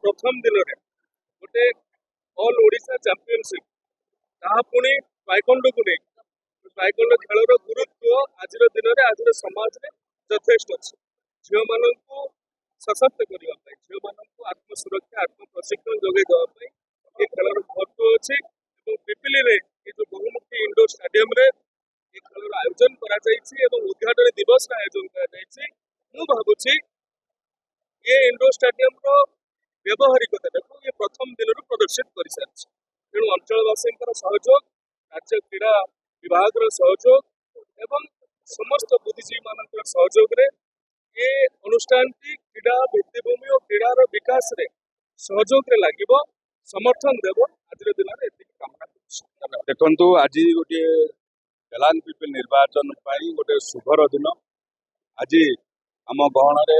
प्रथम दिन में गोटे ऑल ओडिशा चैंपियनशिप ताहा पुणी ताइक्वांडो को नहीं ताइक्वांडो खेलर गुरुत्व आज दिन में आज समाज में यथेष्ट अच्छे झील मान सशक्त करने झील मान आत्मसुरक्षा आत्म प्रशिक्षण जोगे देवाई ये खेलर महत्व अच्छे पिपिली रे ये जो बहुमुखी इंडोर स्टेडियम रे ये खेलर आयोजन करा उद्घाटन दिवस आयोजन कर भावुची ये इंडोर स्टेडियम व्यवहारिकता ये प्रथम दिन प्रदर्शित कर सारी तेणु अंचलवासी सहयोग राज्य क्रीड़ा विभाग सहयोग एवं समस्त बुद्धिजीवी मान सहयोग ये अनुष्ठान क्रीड़ा भित्तिभूमि और क्रीड़ार विकास रे सहयोग लगे समर्थन देव आज दिन में कामना देखु आज गोटे एलान पीपल निर्वाचन गोटे शुभर दिन आज आम गहन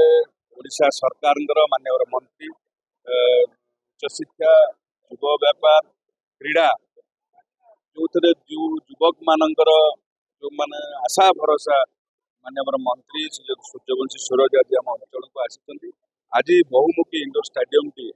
ओडिशा सरकार माननीय मंत्री उच्च शिक्षा युव व्यापार क्रीड़ा जो युवक मानकर जो माने आशा भरोसा माननीय मंत्री सूर्यवंशी सूरज आज आम अंचल को आसी आज बहुमुखी इंडोर स्टेडियम टी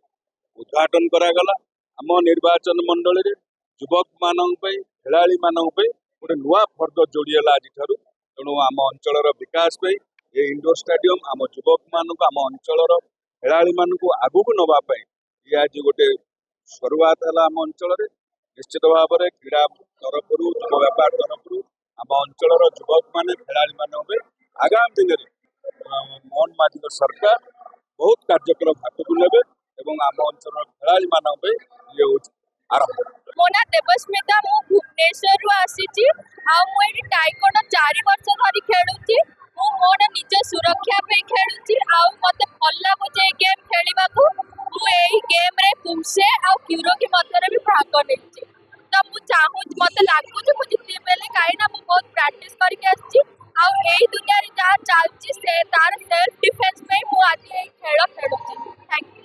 उद्घाटन करागला आम निर्वाचन मंडल रे युवक मान खेला गोटे नुआ फर्द जोड़ीला आज तेणु आम अंचल विकास ये इंडोर स्टेडियम आम युवक मान आम अंचल खेला आगू नवाई ये आज गोटे शुरुआत है आम अंचल निश्चित भाव में क्रीड़ा तरफ युव व्यापार तरफ आम अंचल युवक मान खेला आगामी दिन में मोहन माझी सरकार बहुत कार्यक्रम हाथ को लेवे आम अंचल खेला मान ये आरंभ मो ना देवस्मिता मु भुवनेश्वर आसी टाइकोंडो 4 वर्ष धरी खेलुची मु मोर निज सुरक्षा पे खेलुची मते भल लागुचे गेम खेलिबा को मु एही गेम रे पुमसे आ क्यूरोगी मध्य भी भाग नेछि तो मु चाहू मते लागुचे मु जिते बेले काई ना मु बहुत प्रैक्टिस करके आछि आ एही दुनिया रे जा चलची से तार सेल्फ डिफेंस में मु आज एही खेल खेलुची। Thank you.